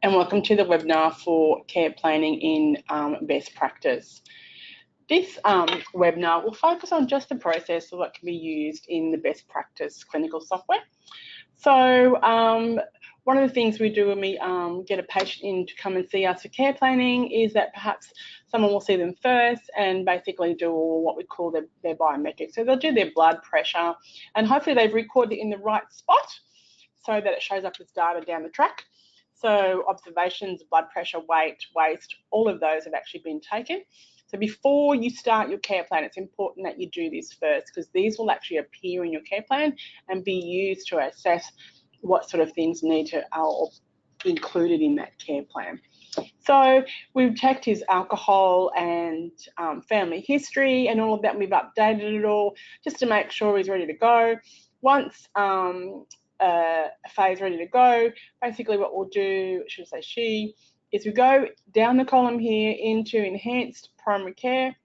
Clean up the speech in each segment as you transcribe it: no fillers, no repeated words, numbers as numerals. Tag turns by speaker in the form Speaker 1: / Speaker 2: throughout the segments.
Speaker 1: and welcome to the webinar for care planning in best practice. This webinar will focus on just the process of what can be used in the best practice clinical software. So one of the things we do when we get a patient in to come and see us for care planning is that perhaps someone will see them first and basically do what we call their biometrics. So they'll do their blood pressure and hopefully they've recorded it in the right spot so that it shows up as data down the track. So observations, blood pressure, weight, waist, all of those have actually been taken. So before you start your care plan, it's important that you do this first because these will actually appear in your care plan and be used to assess what sort of things need to be included in that care plan. So we've checked his alcohol and family history and all of that, and we've updated it all just to make sure he's ready to go. Once Faye's ready to go, basically what we'll do, should I say she, is we go down the column here into enhanced primary care,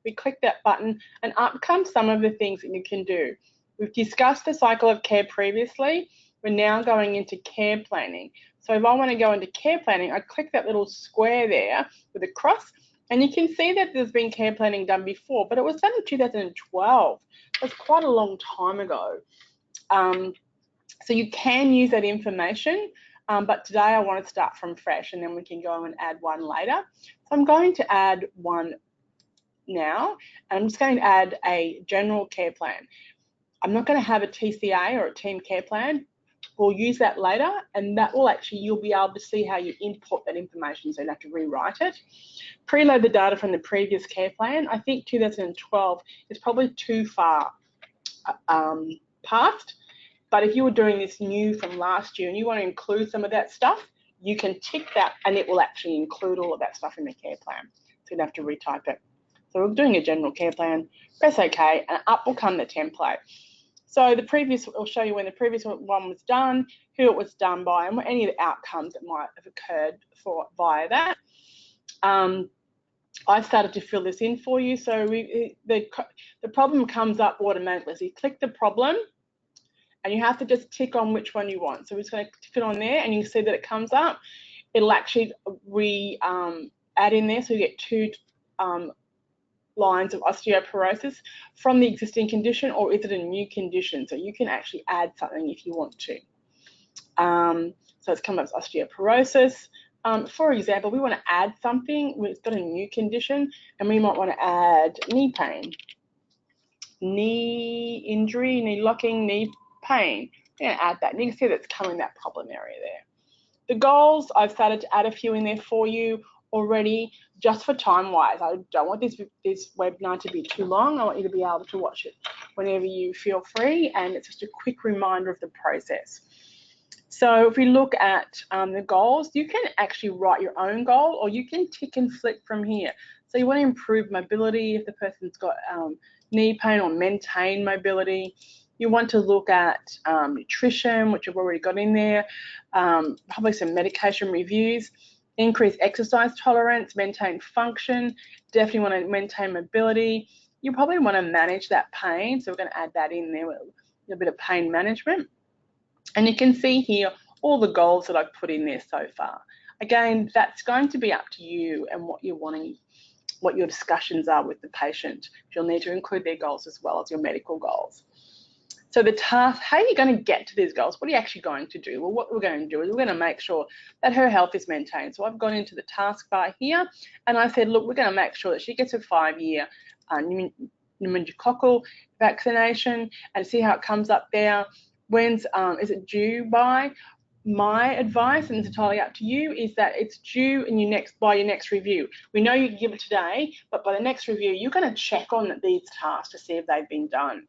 Speaker 1: we click that button and up comes some of the things that you can do. We've discussed the cycle of care previously, we're now going into care planning. So if I want to go into care planning, I click that little square there with a cross and you can see that there's been care planning done before, but it was done in 2012. That's quite a long time ago. So you can use that information, but today I want to start from fresh and then we can go and add one later. So I'm going to add one now, and I'm just going to add a general care plan. I'm not going to have a TCA or a team care plan. We'll use that later, and that will actually, you'll be able to see how you input that information, so you don't have to rewrite it. Preload the data from the previous care plan. I think 2012 is probably too far past. But if you were doing this new from last year and you want to include some of that stuff, you can tick that and it will actually include all of that stuff in the care plan. So you don't have to retype it. So we're doing a general care plan, press OK, and up will come the template. So the previous, will show you when the previous one was done, who it was done by, and any of the outcomes that might have occurred via that. I've started to fill this in for you. So the problem comes up automatically. So you click the problem, and you have to just tick on which one you want. So we're just going to tick it on there and you can see that it comes up. It'll actually add in there, so you get two lines of osteoporosis from the existing condition, or is it a new condition? So you can actually add something if you want to. So it's come up as osteoporosis. For example, we want to add something, it's got a new condition, and we might want to add knee pain, knee injury, knee locking, knee pain. I'm going to add that, and you can see that's coming that problem area there. The goals, I've started to add a few in there for you already, just for time-wise. I don't want this webinar to be too long. I want you to be able to watch it whenever you feel free, and it's just a quick reminder of the process. So if we look at the goals, you can actually write your own goal, or you can tick and flick from here. So you want to improve mobility if the person's got knee pain, or maintain mobility. You want to look at nutrition, which you've already got in there, probably some medication reviews, increase exercise tolerance, maintain function, definitely want to maintain mobility. You probably want to manage that pain, so we're going to add that in there with a bit of pain management. And you can see here all the goals that I've put in there so far. Again, that's going to be up to you and what you're wanting, what your discussions are with the patient. You'll need to include their goals as well as your medical goals. So the task, how are you going to get to these goals? What are you actually going to do? Well, what we're going to do is we're going to make sure that her health is maintained. So I've gone into the taskbar here and I said, look, we're going to make sure that she gets a 5-year pneumococcal vaccination, and see how it comes up there. When's is it due by? My advice, and it's entirely up to you, is that it's due in by your next review. We know you can give it today, but by the next review, you're going to check on these tasks to see if they've been done.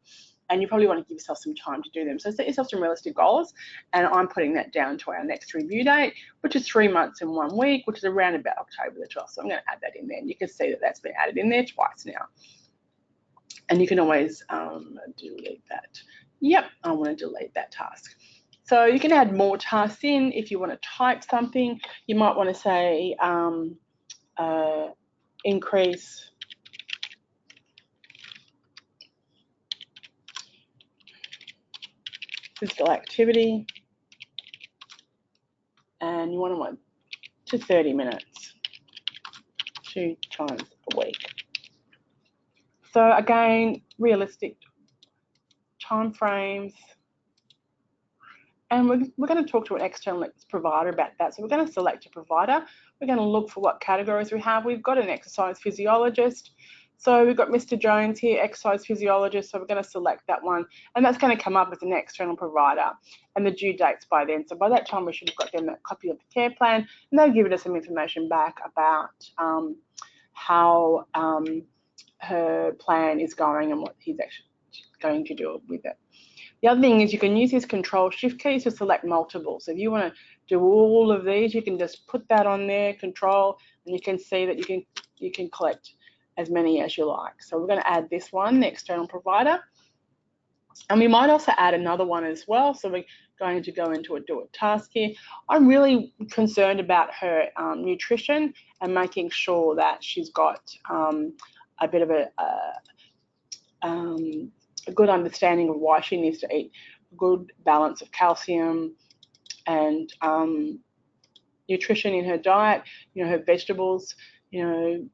Speaker 1: And you probably want to give yourself some time to do them. So set yourself some realistic goals, and I'm putting that down to our next review date, which is 3 months and 1 week, which is around about October the 12th. So I'm going to add that in there, and you can see that that's been added in there twice now. And you can always delete that. Yep, I want to delete that task. So you can add more tasks in if you want to type something. You might want to say increase physical activity, and you want to 30 minutes, 2 times a week. So again, realistic time frames. And we're going to talk to an external provider about that. So we're going to select a provider. We're going to look for what categories we have. We've got an exercise physiologist. So we've got Mr. Jones here, exercise physiologist. So we're going to select that one. And that's going to come up as an external provider. And the due date's by then. So by that time, we should have got them a copy of the care plan. And they'll give us some information back about how her plan is going and what he's actually going to do with it. The other thing is you can use these control shift keys to select multiple. So if you want to do all of these, you can just put that on there, control, and you can see that you can collect as many as you like. So we're going to add this one, the external provider. And we might also add another one as well. So we're going to go into a do it task here. I'm really concerned about her nutrition and making sure that she's got a bit of a good understanding of why she needs to eat a good balance of calcium and nutrition in her diet, her vegetables, the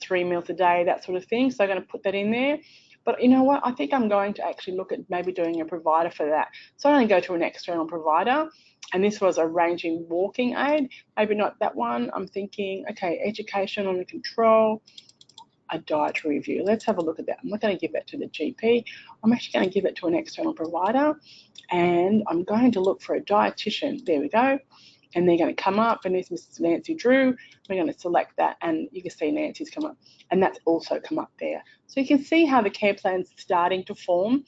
Speaker 1: 3 meals a day, that sort of thing. So I'm going to put that in there. But you know what? I think I'm going to actually look at maybe doing a provider for that. So I'm going to go to an external provider. And this was arranging walking aid. Maybe not that one. I'm thinking, okay, education under control. A dietary review. Let's have a look at that. I'm not going to give that to the GP. I'm actually going to give it to an external provider, and I'm going to look for a dietitian. There we go. And they're going to come up, and there's Mrs. Nancy Drew. We're going to select that, and you can see Nancy's come up, and that's also come up there. So you can see how the care plan's starting to form.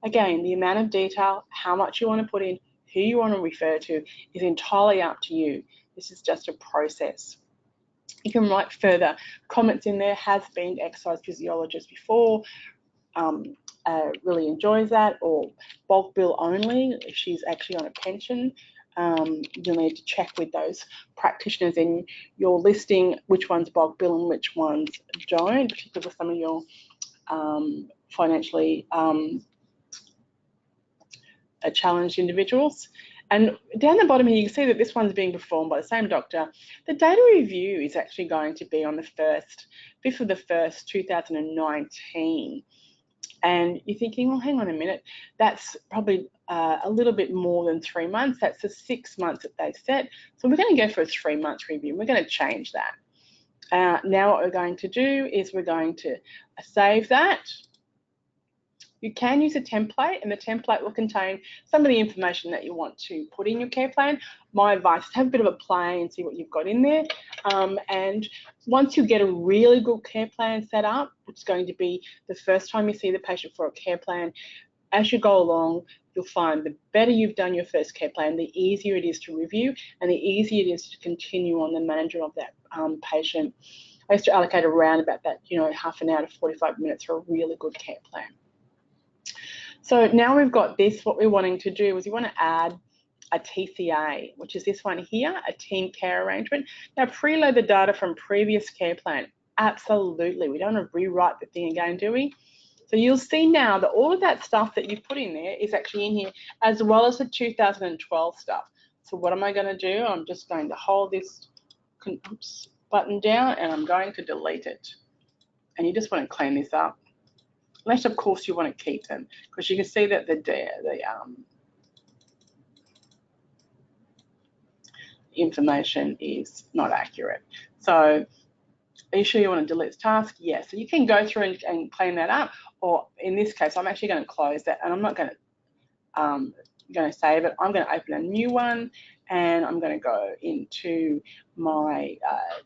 Speaker 1: Again, the amount of detail, how much you want to put in, who you want to refer to is entirely up to you. This is just a process. You can write further comments in there. Has been exercise physiologist before, really enjoys that, or bulk bill only if she's actually on a pension. You'll need to check with those practitioners in your listing which ones bulk bill and which ones don't, particularly for some of your financially challenged individuals. And down the bottom here, you can see that this one's being performed by the same doctor. The data review is actually going to be on the 5th of the 1st, 2019. And you're thinking, well, hang on a minute, that's probably a little bit more than 3 months. That's the 6 months that they set. So we're going to go for a 3-month review. We're going to change that. Now what we're going to do is we're going to save that. You can use a template, and the template will contain some of the information that you want to put in your care plan. My advice is have a bit of a play and see what you've got in there. And once you get a really good care plan set up, which is going to be the first time you see the patient for a care plan, as you go along, you'll find the better you've done your first care plan, the easier it is to review and the easier it is to continue on the management of that patient. I used to allocate around about that, half an hour to 45 minutes for a really good care plan. So now we've got this, what we're wanting to do is we want to add a TCA, which is this one here, a team care arrangement. Now preload the data from previous care plan. Absolutely, we don't want to rewrite the thing again, do we? So you'll see now that all of that stuff that you put in there is actually in here, as well as the 2012 stuff. So what am I going to do? I'm just going to hold this button down and I'm going to delete it. And you just want to clean this up. Unless, of course, you want to keep them, because you can see that the information is not accurate. So are you sure you want to delete this task? Yes. So you can go through and clean that up, or in this case, I'm actually going to close that, and I'm not going to save it. I'm going to open a new one, and I'm going to go into my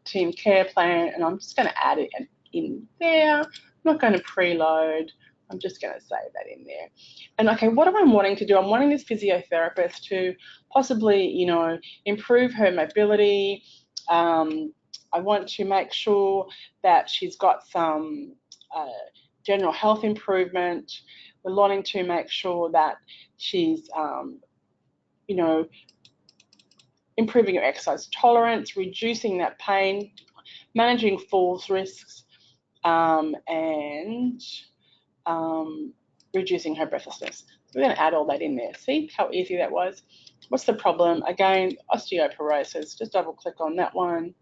Speaker 1: team care plan, and I'm just going to add it in there. I'm not going to preload. I'm just going to save that in there. And okay, what am I wanting to do? I'm wanting this physiotherapist to possibly, improve her mobility. I want to make sure that she's got some general health improvement. We're wanting to make sure that she's, improving her exercise tolerance, reducing that pain, managing falls risks, and reducing her breathlessness. So we're going to add all that in there. See how easy that was? What's the problem? Again, osteoporosis. Just double click on that one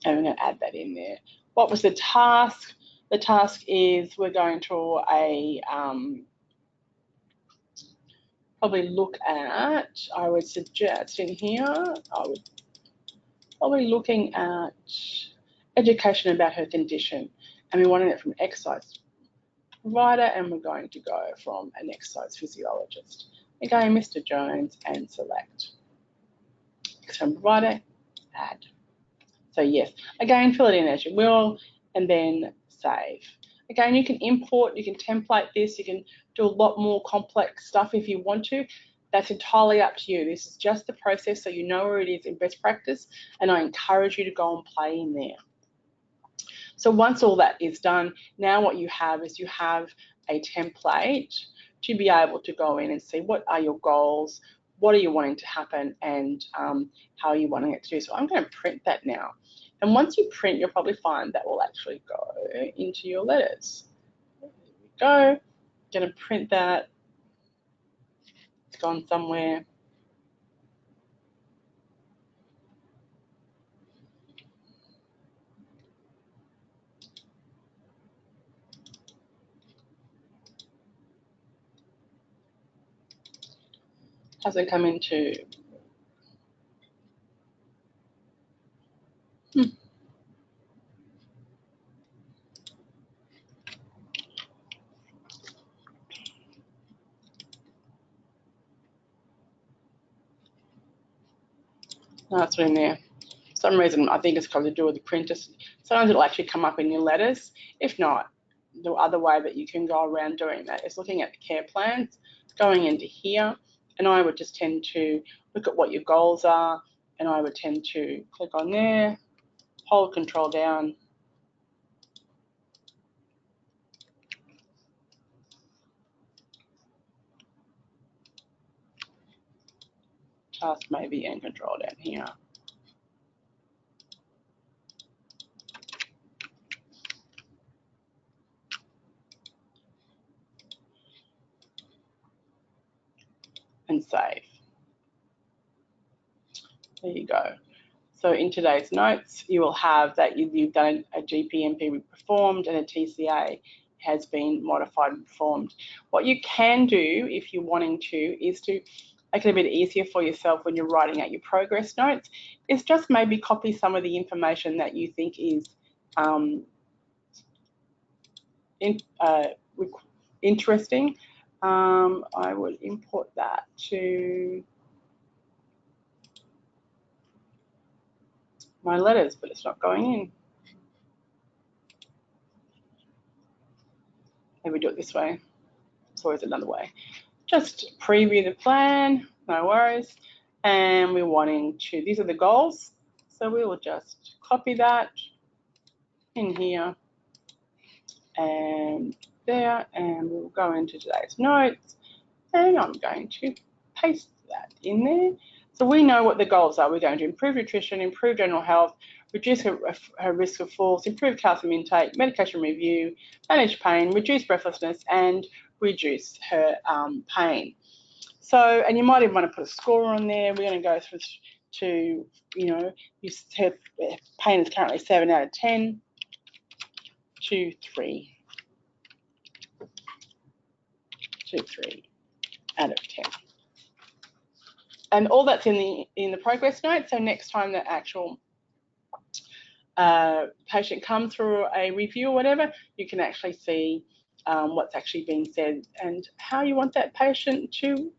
Speaker 1: and we're going to add that in there. What was the task? The task is we're going to probably look at, I would suggest in here, I would probably looking at education about her condition, and we wanted it from exercise provider, and we're going to go from an exercise physiologist. Again, Mr. Jones, and select external provider, add. So yes, again, fill it in as you will, and then save. Again, you can import, you can template this, you can do a lot more complex stuff if you want to. That's entirely up to you. This is just the process so you know where it is in best practice, and I encourage you to go and play in there. So once all that is done, now what you have is you have a template to be able to go in and see what are your goals, what are you wanting to happen, and how are you wanting it to do. So I'm going to print that now. And once you print, you'll probably find that will actually go into your letters. There we go. Going to print that. It's gone somewhere. Hasn't come into. No, it's in there. For some reason, I think it's because to do with the printers. Sometimes it'll actually come up in your letters. If not, the other way that you can go around doing that is looking at the care plans, going into here, and I would just tend to look at what your goals are, and I would tend to click on there, hold control down, task maybe, and control down here. And save. There you go. So in today's notes, you will have that you've done a GPMP performed and a TCA has been modified and performed. What you can do if you're wanting to is to make it a bit easier for yourself when you're writing out your progress notes, is just maybe copy some of the information that you think is interesting. I would import that to my letters, but it's not going in. Maybe do it this way. It's always another way. Just preview the plan, no worries. And we're wanting to, these are the goals. So we will just copy that in here and there, and we'll go into today's notes, and I'm going to paste that in there. So we know what the goals are. We're going to improve nutrition, improve general health, reduce her risk of falls, improve calcium intake, medication review, manage pain, reduce breathlessness, and reduce her pain. So, and you might even want to put a score on there. We're going to go through to, you know, her pain is currently 7 out of 10 to 3 out of 10. And all that's in the progress note. So next time the actual patient comes through a review or whatever, you can actually see what's actually being said and how you want that patient to,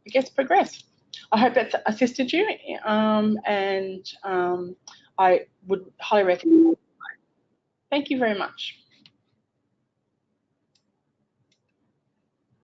Speaker 1: I guess, progress. I hope that's assisted you, and I would highly recommend it. Thank you very much.